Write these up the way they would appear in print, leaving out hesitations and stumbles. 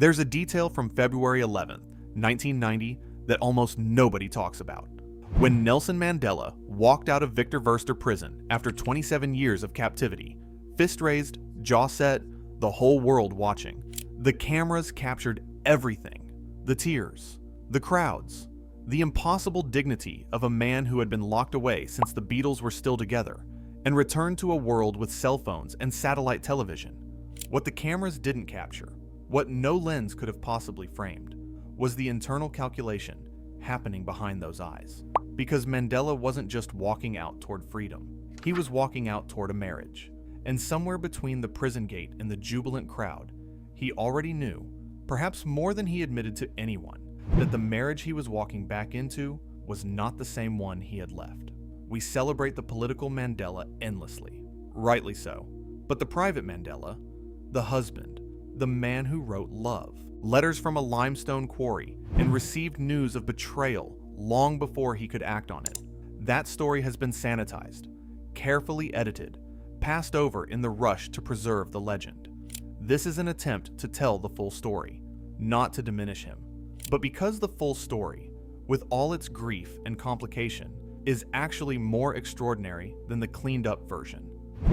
There's a detail from February 11th, 1990 that almost nobody talks about. When Nelson Mandela walked out of Victor Verster prison after 27 years of captivity, fist raised, jaw set, the whole world watching, the cameras captured everything. The tears, the crowds, the impossible dignity of a man who had been locked away since the Beatles were still together and returned to a world with cell phones and satellite television. What the cameras didn't capture, what no lens could have possibly framed, was the internal calculation happening behind those eyes. Because Mandela wasn't just walking out toward freedom, he was walking out toward a marriage. And somewhere between the prison gate and the jubilant crowd, he already knew, perhaps more than he admitted to anyone, that the marriage he was walking back into was not the same one he had left. We celebrate the political Mandela endlessly, rightly so, but the private Mandela, the husband, the man who wrote love, letters from a limestone quarry, and received news of betrayal long before he could act on it. That story has been sanitized, carefully edited, passed over in the rush to preserve the legend. This is an attempt to tell the full story, not to diminish him. But because the full story, with all its grief and complication, is actually more extraordinary than the cleaned-up version.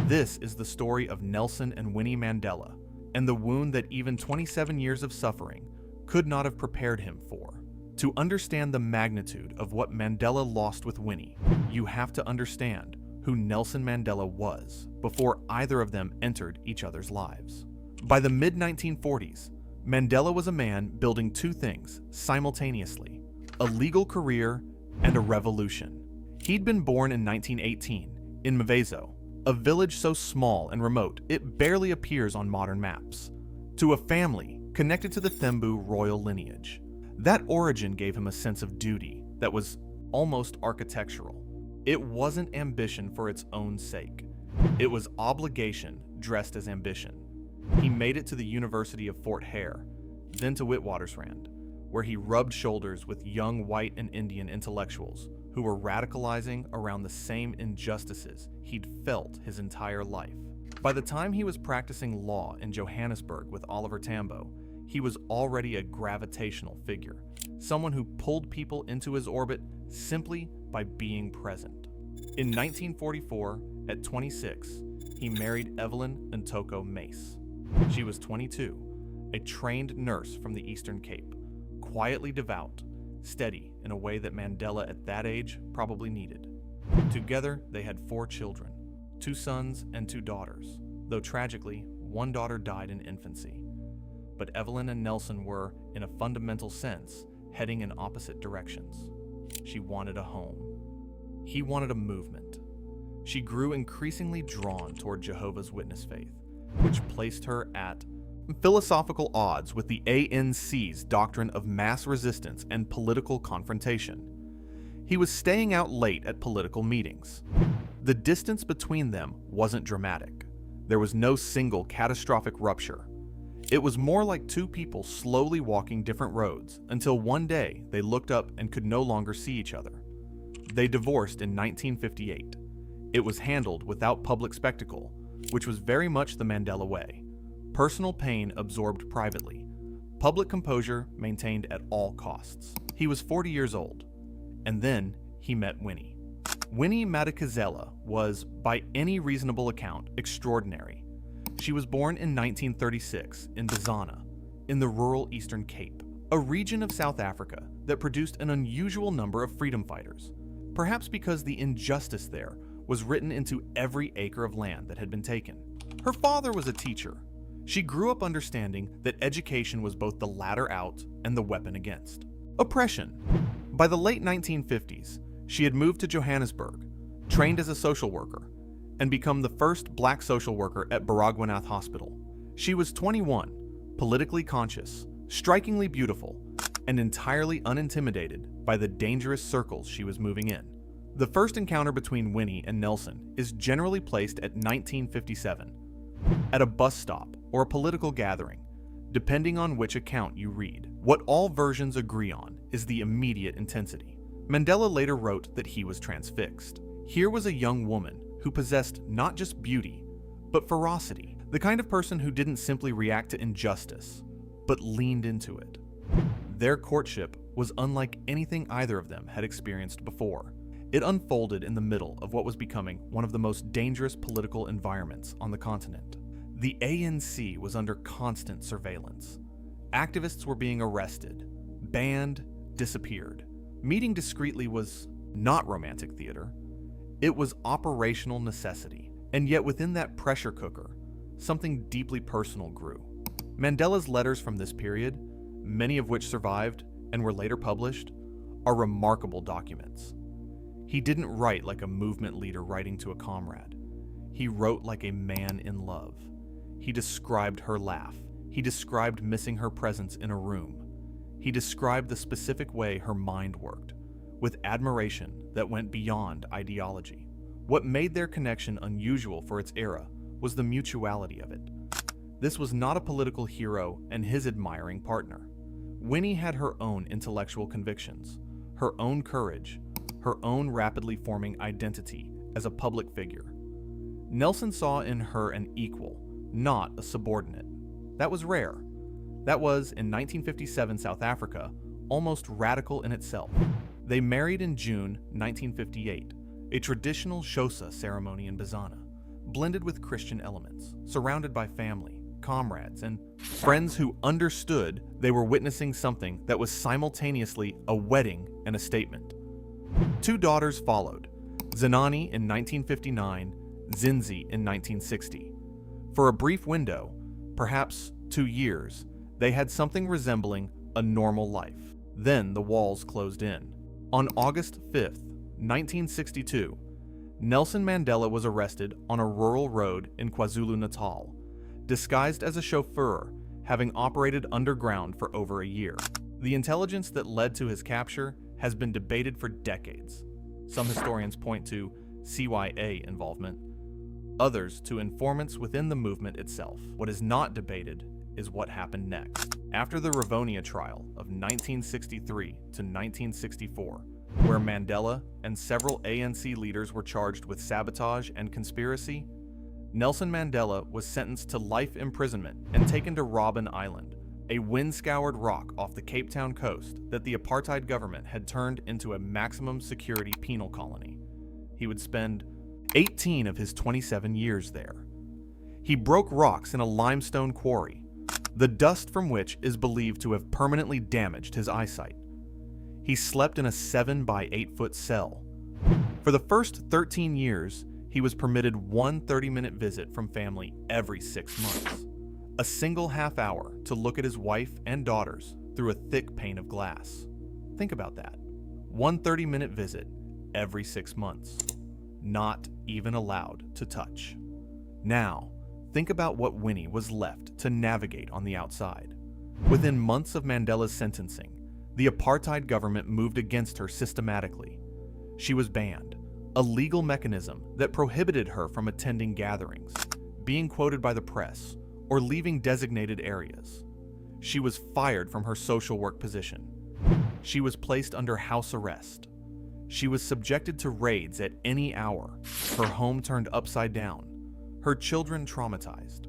This is the story of Nelson and Winnie Mandela, and the wound that even 27 years of suffering could not have prepared him for. To understand the magnitude of what Mandela lost with Winnie, you have to understand who Nelson Mandela was before either of them entered each other's lives. By the mid-1940s, Mandela was a man building two things simultaneously: a legal career and a revolution. He'd been born in 1918 in Mvezo, a village so small and remote it barely appears on modern maps, to a family connected to the Thembu royal lineage. That origin gave him a sense of duty that was almost architectural. It wasn't ambition for its own sake. It was obligation dressed as ambition. He made it to the University of Fort Hare, then to Witwatersrand, where he rubbed shoulders with young white and Indian intellectuals who were radicalizing around the same injustices he'd felt his entire life. By the time he was practicing law in Johannesburg with Oliver Tambo, he was already a gravitational figure, someone who pulled people into his orbit simply by being present. In 1944, at 26, he married Evelyn Ntoko Mace. She was 22, a trained nurse from the Eastern Cape, quietly devout, steady in a way that Mandela at that age probably needed. Together, they had 4 children, 2 sons and 2 daughters, though tragically, one daughter died in infancy. But Evelyn and Nelson were, in a fundamental sense, heading in opposite directions. She wanted a home. He wanted a movement. She grew increasingly drawn toward Jehovah's Witness faith, which placed her at philosophical odds with the ANC's doctrine of mass resistance and political confrontation. He was staying out late at political meetings. The distance between them wasn't dramatic. There was no single catastrophic rupture. It was more like 2 people slowly walking different roads until one day they looked up and could no longer see each other. They divorced in 1958. It was handled without public spectacle, which was very much the Mandela way. Personal pain absorbed privately. Public composure maintained at all costs. He was 40 years old. And then he met Winnie. Winnie Mandela was, by any reasonable account, extraordinary. She was born in 1936 in Bizana, in the rural Eastern Cape, a region of South Africa that produced an unusual number of freedom fighters, perhaps because the injustice there was written into every acre of land that had been taken. Her father was a teacher. She grew up understanding that education was both the ladder out and the weapon against oppression. By the late 1950s, she had moved to Johannesburg, trained as a social worker, and become the first black social worker at Baragwanath Hospital. She was 21, politically conscious, strikingly beautiful, and entirely unintimidated by the dangerous circles she was moving in. The first encounter between Winnie and Nelson is generally placed at 1957, at a bus stop or a political gathering, depending on which account you read. What all versions agree on is the immediate intensity. Mandela later wrote that he was transfixed. Here was a young woman who possessed not just beauty, but ferocity, the kind of person who didn't simply react to injustice, but leaned into it. Their courtship was unlike anything either of them had experienced before. It unfolded in the middle of what was becoming one of the most dangerous political environments on the continent. The ANC was under constant surveillance. Activists were being arrested, banned, disappeared. Meeting discreetly was not romantic theater. It was operational necessity. And yet within that pressure cooker, something deeply personal grew. Mandela's letters from this period, many of which survived and were later published, are remarkable documents. He didn't write like a movement leader writing to a comrade. He wrote like a man in love. He described her laugh. He described missing her presence in a room. He described the specific way her mind worked, with admiration that went beyond ideology. What made their connection unusual for its era was the mutuality of it. This was not a political hero and his admiring partner. Winnie had her own intellectual convictions, her own courage, her own rapidly forming identity as a public figure. Nelson saw in her an equal, not a subordinate. That was rare. That was, in 1957 South Africa, almost radical in itself. They married in June 1958, a traditional Xhosa ceremony in Bizana, blended with Christian elements, surrounded by family, comrades, and friends who understood they were witnessing something that was simultaneously a wedding and a statement. 2 daughters followed, Zenani in 1959, Zinzi in 1960. For a brief window, perhaps 2 years, they had something resembling a normal life. Then the walls closed in. On August 5th, 1962, Nelson Mandela was arrested on a rural road in KwaZulu-Natal, disguised as a chauffeur, having operated underground for over a year. The intelligence that led to his capture has been debated for decades. Some historians point to CYA involvement, others to informants within the movement itself. What is not debated is what happened next. After the Rivonia trial of 1963 to 1964, where Mandela and several ANC leaders were charged with sabotage and conspiracy, Nelson Mandela was sentenced to life imprisonment and taken to Robben Island, a wind-scoured rock off the Cape Town coast that the apartheid government had turned into a maximum security penal colony. He would spend 18 of his 27 years there. He broke rocks in a limestone quarry, the dust from which is believed to have permanently damaged his eyesight. He slept in a 7 by 8 foot cell. For the first 13 years, he was permitted one 30-minute visit from family every 6 months. A single half hour to look at his wife and daughters through a thick pane of glass. Think about that. One 30-minute visit every 6 months. Not even allowed to touch. Now, think about what Winnie was left to navigate on the outside. Within months of Mandela's sentencing, the apartheid government moved against her systematically. She was banned, a legal mechanism that prohibited her from attending gatherings, being quoted by the press, or leaving designated areas. She was fired from her social work position. She was placed under house arrest. She was subjected to raids at any hour, her home turned upside down, her children traumatized.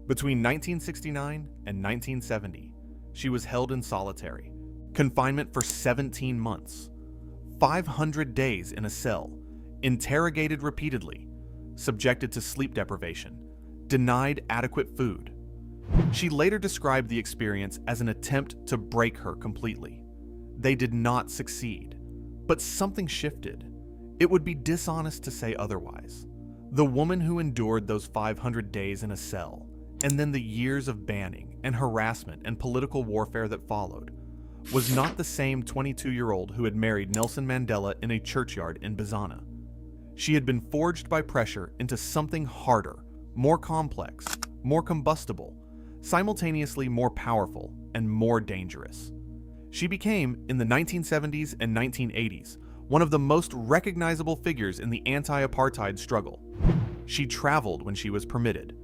Between 1969 and 1970, she was held in solitary confinement for 17 months, 500 days in a cell, interrogated repeatedly, subjected to sleep deprivation, denied adequate food. She later described the experience as an attempt to break her completely. They did not succeed, but something shifted. It would be dishonest to say otherwise. The woman who endured those 500 days in a cell, and then the years of banning and harassment and political warfare that followed, was not the same 22-year-old who had married Nelson Mandela in a churchyard in Bizana. She had been forged by pressure into something harder, more complex, more combustible, simultaneously more powerful and more dangerous. She became, in the 1970s and 1980s, one of the most recognizable figures in the anti-apartheid struggle. She traveled when she was permitted.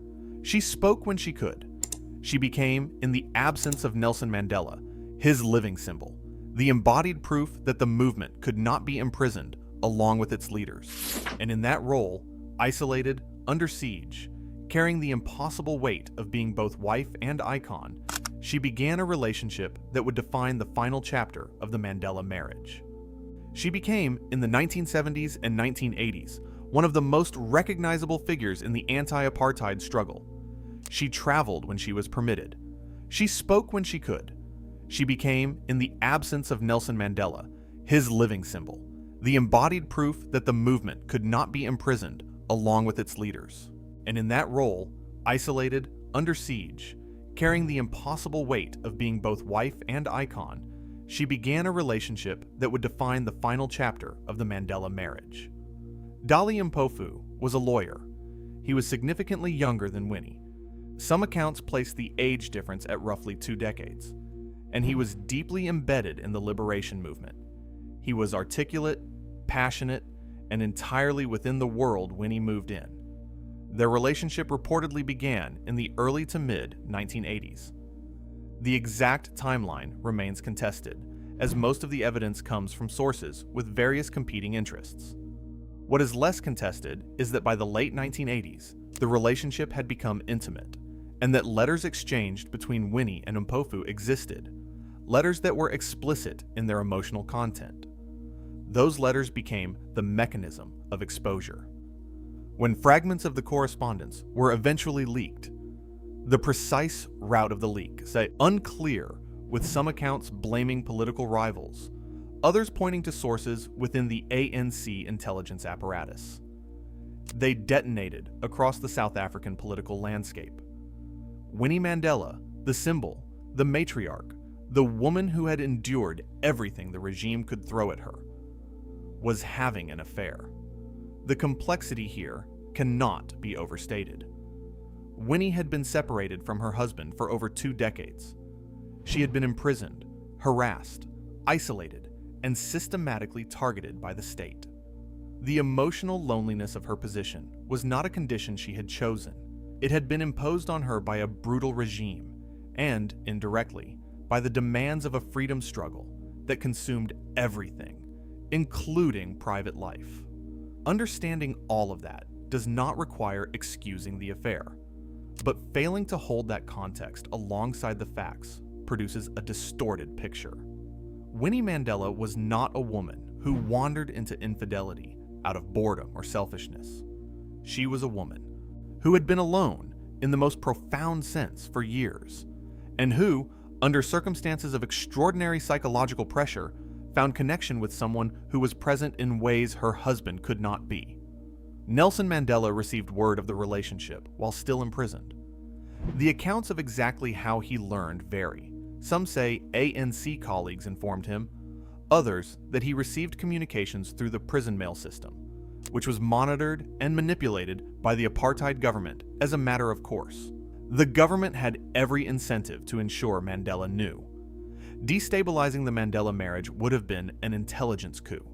She spoke when she could. She became, in the absence of Nelson Mandela, his living symbol, the embodied proof that the movement could not be imprisoned along with its leaders. And in that role, isolated, under siege, carrying the impossible weight of being both wife and icon, she began a relationship that would define the final chapter of the Mandela marriage. She became, in the 1970s and 1980s, one of the most recognizable figures in the anti-apartheid struggle. She traveled when she was permitted. She spoke when she could. She became, in the absence of Nelson Mandela, his living symbol, the embodied proof that the movement could not be imprisoned along with its leaders. And in that role, isolated, under siege, carrying the impossible weight of being both wife and icon, she began a relationship that would define the final chapter of the Mandela marriage. Dali Mpofu was a lawyer. He was significantly younger than Winnie. Some accounts place the age difference at roughly 2 decades, and he was deeply embedded in the liberation movement. He was articulate, passionate, and entirely within the world Winnie moved in. Their relationship reportedly began in the early to mid-1980s. The exact timeline remains contested, as most of the evidence comes from sources with various competing interests. What is less contested is that by the late 1980s, the relationship had become intimate, and that letters exchanged between Winnie and Mpofu existed, letters that were explicit in their emotional content. Those letters became the mechanism of exposure. When fragments of the correspondence were eventually leaked, the precise route of the leak is unclear, with some accounts blaming political rivals, others pointing to sources within the ANC intelligence apparatus. They detonated across the South African political landscape. Winnie Mandela, the symbol, the matriarch, the woman who had endured everything the regime could throw at her, was having an affair. The complexity here cannot be overstated. Winnie had been separated from her husband for over 2 decades. She had been imprisoned, harassed, isolated, and systematically targeted by the state. The emotional loneliness of her position was not a condition she had chosen. It had been imposed on her by a brutal regime, and, indirectly, by the demands of a freedom struggle that consumed everything, including private life. Understanding all of that does not require excusing the affair, but failing to hold that context alongside the facts produces a distorted picture. Winnie Mandela was not a woman who wandered into infidelity out of boredom or selfishness. She was a woman who had been alone in the most profound sense for years, and who, under circumstances of extraordinary psychological pressure, found connection with someone who was present in ways her husband could not be. Nelson Mandela received word of the relationship while still imprisoned. The accounts of exactly how he learned vary. Some say ANC colleagues informed him, others that he received communications through the prison mail system, which was monitored and manipulated by the apartheid government as a matter of course. The government had every incentive to ensure Mandela knew. Destabilizing the Mandela marriage would have been an intelligence coup.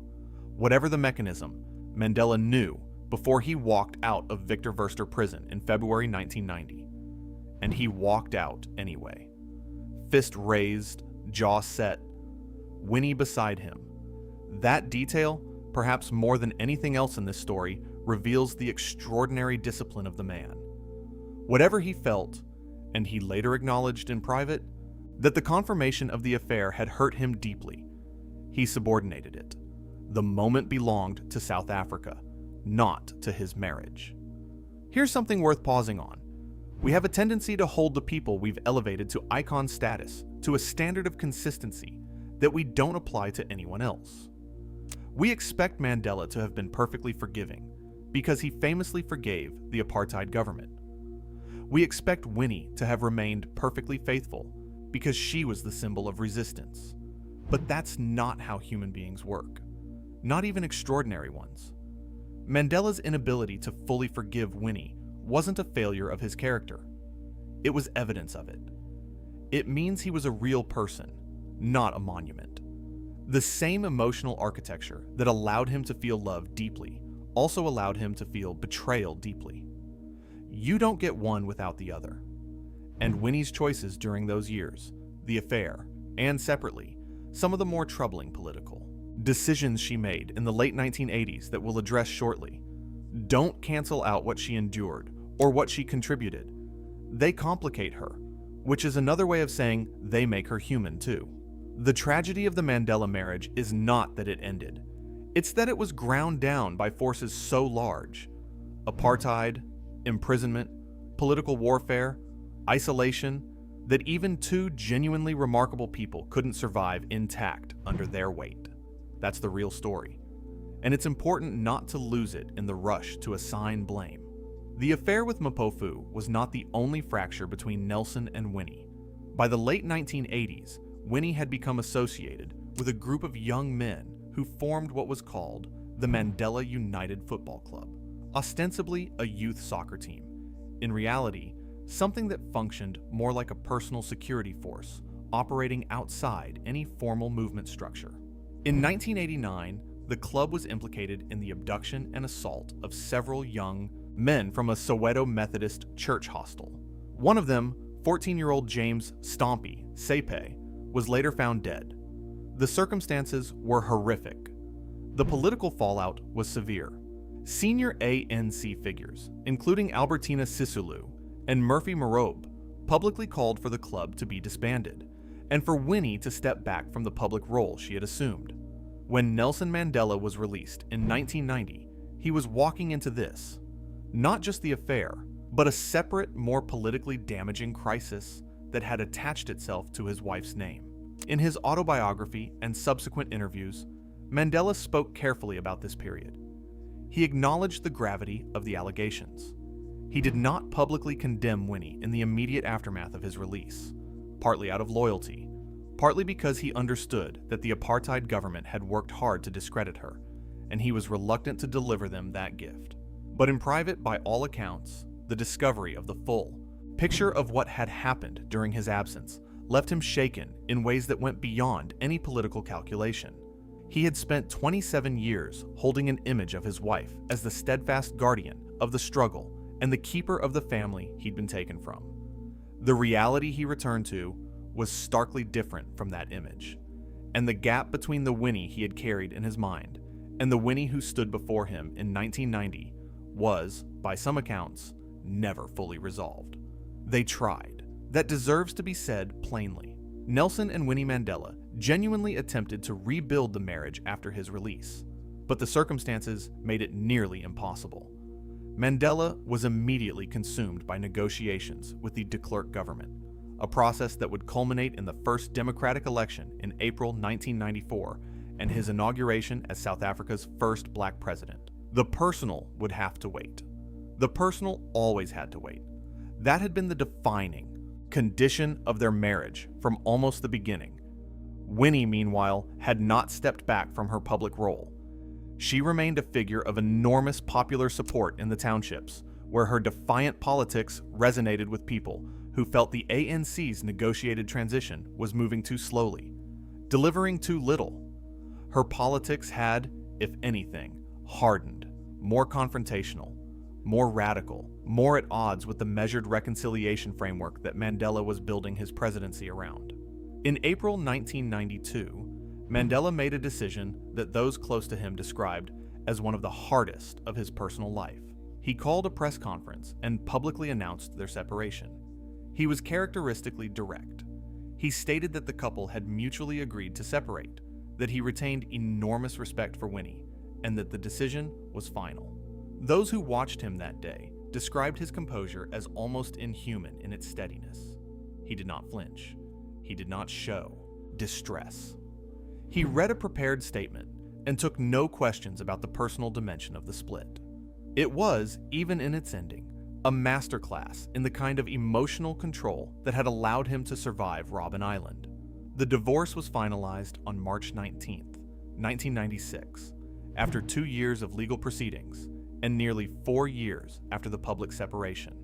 Whatever the mechanism, Mandela knew before he walked out of Victor Verster prison in February 1990. And he walked out anyway. Fist raised, jaw set, Winnie beside him. That detail, perhaps more than anything else in this story, reveals the extraordinary discipline of the man. Whatever he felt, and he later acknowledged in private, that the confirmation of the affair had hurt him deeply, he subordinated it. The moment belonged to South Africa, not to his marriage. Here's something worth pausing on. We have a tendency to hold the people we've elevated to icon status to a standard of consistency that we don't apply to anyone else. We expect Mandela to have been perfectly forgiving because he famously forgave the apartheid government. We expect Winnie to have remained perfectly faithful because she was the symbol of resistance. But that's not how human beings work, not even extraordinary ones. Mandela's inability to fully forgive Winnie wasn't a failure of his character. It was evidence of it. It means he was a real person, not a monument. The same emotional architecture that allowed him to feel love deeply also allowed him to feel betrayal deeply. You don't get one without the other. And Winnie's choices during those years, the affair, and separately, some of the more troubling political decisions she made in the late 1980s that we'll address shortly, don't cancel out what she endured or what she contributed. They complicate her, which is another way of saying they make her human too. The tragedy of the Mandela marriage is not that it ended. It's that it was ground down by forces so large: apartheid, imprisonment, political warfare, isolation, that even two genuinely remarkable people couldn't survive intact under their weight. That's the real story. And it's important not to lose it in the rush to assign blame. The affair with Mpofu was not the only fracture between Nelson and Winnie. By the late 1980s, Winnie had become associated with a group of young men who formed what was called the Mandela United Football Club, ostensibly a youth soccer team. In reality, something that functioned more like a personal security force operating outside any formal movement structure. In 1989, the club was implicated in the abduction and assault of several young men from a Soweto Methodist church hostel. One of them, 14-year-old James Stompy Sepe, was later found dead. The circumstances were horrific. The political fallout was severe. Senior ANC figures, including Albertina Sisulu and Murphy Morobe, publicly called for the club to be disbanded, and for Winnie to step back from the public role she had assumed. When Nelson Mandela was released in 1990, he was walking into this, not just the affair, but a separate, more politically damaging crisis that had attached itself to his wife's name. In his autobiography and subsequent interviews, Mandela spoke carefully about this period. He acknowledged the gravity of the allegations. He did not publicly condemn Winnie in the immediate aftermath of his release, partly out of loyalty, partly because he understood that the apartheid government had worked hard to discredit her, and he was reluctant to deliver them that gift. But in private, by all accounts, the discovery of the full picture of what had happened during his absence left him shaken in ways that went beyond any political calculation. He had spent 27 years holding an image of his wife as the steadfast guardian of the struggle and the keeper of the family he'd been taken from. The reality he returned to was starkly different from that image, and the gap between the Winnie he had carried in his mind and the Winnie who stood before him in 1990 was, by some accounts, never fully resolved. They tried. That deserves to be said plainly. Nelson and Winnie Mandela genuinely attempted to rebuild the marriage after his release, but the circumstances made it nearly impossible. Mandela was immediately consumed by negotiations with the de Klerk government, a process that would culminate in the first democratic election in April 1994 and his inauguration as South Africa's first black president. The personal would have to wait. The personal always had to wait. That had been the defining condition of their marriage from almost the beginning. Winnie, meanwhile, had not stepped back from her public role. She remained a figure of enormous popular support in the townships, where her defiant politics resonated with people who felt the ANC's negotiated transition was moving too slowly, delivering too little. Her politics had, if anything, hardened, more confrontational, more radical, more at odds with the measured reconciliation framework that Mandela was building his presidency around. In April 1992, Mandela made a decision that those close to him described as one of the hardest of his personal life. He called a press conference and publicly announced their separation. He was characteristically direct. He stated that the couple had mutually agreed to separate, that he retained enormous respect for Winnie, and that the decision was final. Those who watched him that day described his composure as almost inhuman in its steadiness. He did not flinch. He did not show distress. He read a prepared statement and took no questions about the personal dimension of the split. It was, even in its ending, a masterclass in the kind of emotional control that had allowed him to survive Robben Island. The divorce was finalized on March 19, 1996, after 2 years of legal proceedings and nearly 4 years after the public separation.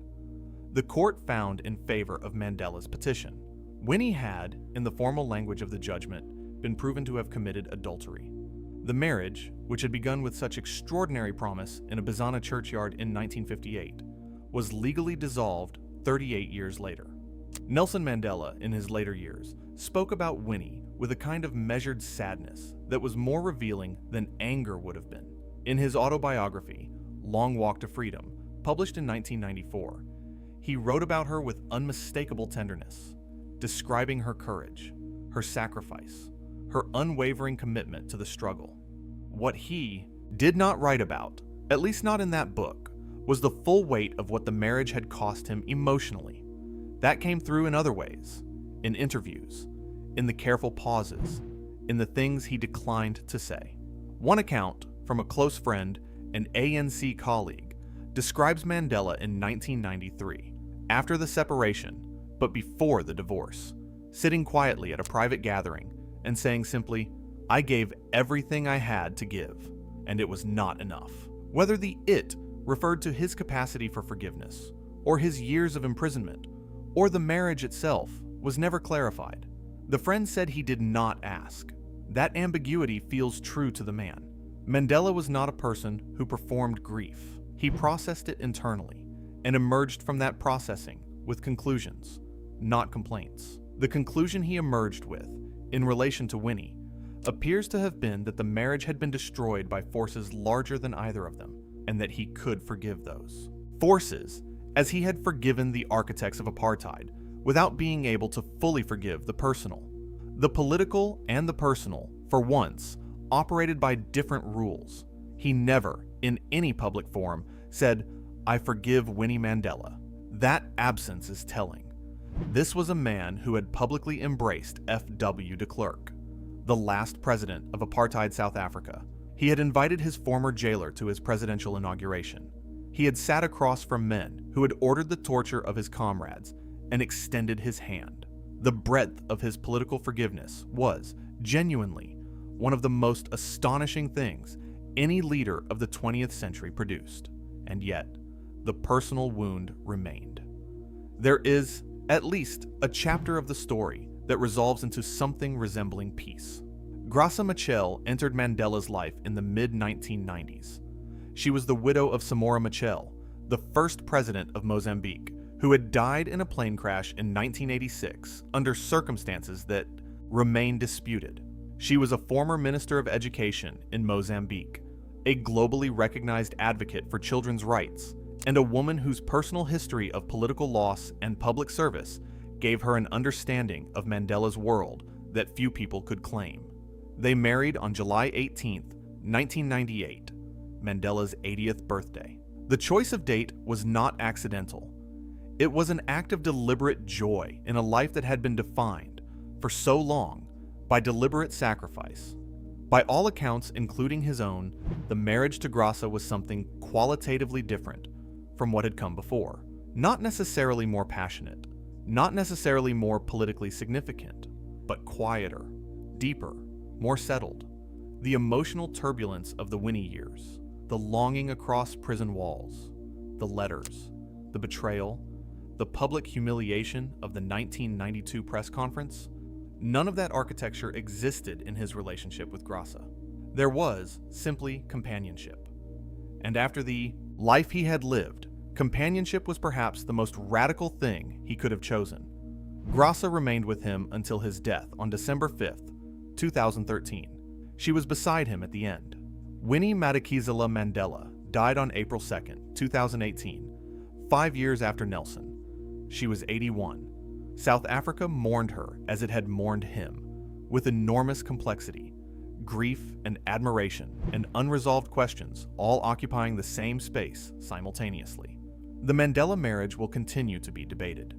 The court found in favor of Mandela's petition. Winnie had, in the formal language of the judgment, been proven to have committed adultery. The marriage, which had begun with such extraordinary promise in a Bizana churchyard in 1958, was legally dissolved 38 years later. Nelson Mandela, in his later years, spoke about Winnie with a kind of measured sadness that was more revealing than anger would have been. In his autobiography, Long Walk to Freedom, published in 1994, He wrote about her with unmistakable tenderness, describing her courage, her sacrifice, her unwavering commitment to the struggle. What he did not write about, at least not in that book, was the full weight of what the marriage had cost him emotionally. That came through in other ways, in interviews, in the careful pauses, in the things he declined to say. One account from a close friend, an ANC colleague, describes Mandela in 1993, after the separation, but before the divorce, sitting quietly at a private gathering and saying simply, "I gave everything I had to give, and it was not enough." Whether the "it" referred to his capacity for forgiveness, or his years of imprisonment, or the marriage itself, was never clarified. The friend said he did not ask. That ambiguity feels true to the man. Mandela was not a person who performed grief. He processed it internally and emerged from that processing with conclusions, not complaints. The conclusion he emerged with, in relation to Winnie, appears to have been that the marriage had been destroyed by forces larger than either of them, and that he could forgive those forces, as he had forgiven the architects of apartheid, without being able to fully forgive the personal. The political and the personal, for once, operated by different rules. He never, in any public forum, said, "I forgive Winnie Mandela." That absence is telling. This was a man who had publicly embraced F.W. de Klerk, the last president of apartheid South Africa. He had invited his former jailer to his presidential inauguration. He had sat across from men who had ordered the torture of his comrades and extended his hand. The breadth of his political forgiveness was, genuinely, one of the most astonishing things any leader of the 20th century produced. And yet, the personal wound remained. There is, at least, a chapter of the story that resolves into something resembling peace. Graça Machel entered Mandela's life in the mid-1990s. She was the widow of Samora Machel, the first president of Mozambique, who had died in a plane crash in 1986 under circumstances that remain disputed. She was a former Minister of Education in Mozambique, a globally recognized advocate for children's rights, and a woman whose personal history of political loss and public service gave her an understanding of Mandela's world that few people could claim. They married on July 18, 1998, Mandela's 80th birthday. The choice of date was not accidental. It was an act of deliberate joy in a life that had been defined, for so long, by deliberate sacrifice. By all accounts, including his own, the marriage to Graça was something qualitatively different from what had come before. Not necessarily more passionate, not necessarily more politically significant, but quieter, deeper, more settled. The emotional turbulence of the Winnie years, the longing across prison walls, the letters, the betrayal, the public humiliation of the 1992 press conference, none of that architecture existed in his relationship with Graça. There was simply companionship. And after the life he had lived, companionship was perhaps the most radical thing he could have chosen. Graça remained with him until his death on December 5th, 2013. She was beside him at the end. Winnie Madikizela Mandela died on April 2nd, 2018, 5 years after Nelson. She was 81. South Africa mourned her as it had mourned him, with enormous complexity, grief and admiration and unresolved questions all occupying the same space simultaneously. The Mandela marriage will continue to be debated.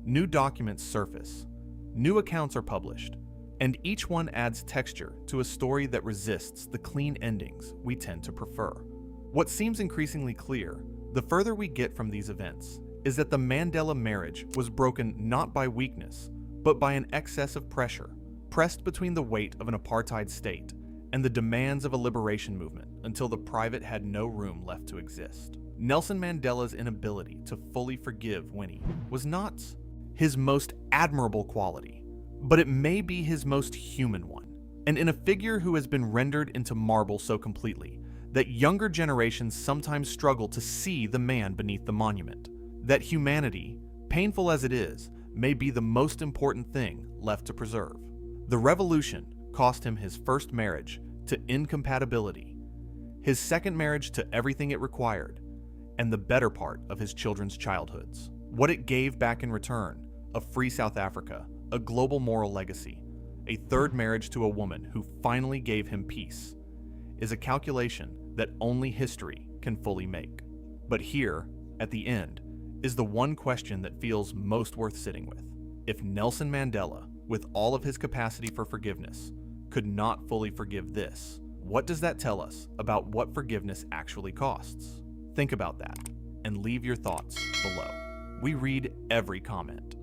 New documents surface, new accounts are published, and each one adds texture to a story that resists the clean endings we tend to prefer. What seems increasingly clear, the further we get from these events, is that the Mandela marriage was broken not by weakness, but by an excess of pressure, pressed between the weight of an apartheid state and the demands of a liberation movement until the private had no room left to exist. Nelson Mandela's inability to fully forgive Winnie was not his most admirable quality, but it may be his most human one. And in a figure who has been rendered into marble so completely that younger generations sometimes struggle to see the man beneath the monument, that humanity, painful as it is, may be the most important thing left to preserve. The revolution cost him his first marriage to incompatibility, his second marriage to everything it required, and the better part of his children's childhoods. What it gave back in return: a free South Africa, a global moral legacy, a third marriage to a woman who finally gave him peace, is a calculation that only history can fully make. But here, at the end, is the one question that feels most worth sitting with. If Nelson Mandela, with all of his capacity for forgiveness, could not fully forgive this, what does that tell us about what forgiveness actually costs? Think about that, and leave your thoughts below. We read every comment.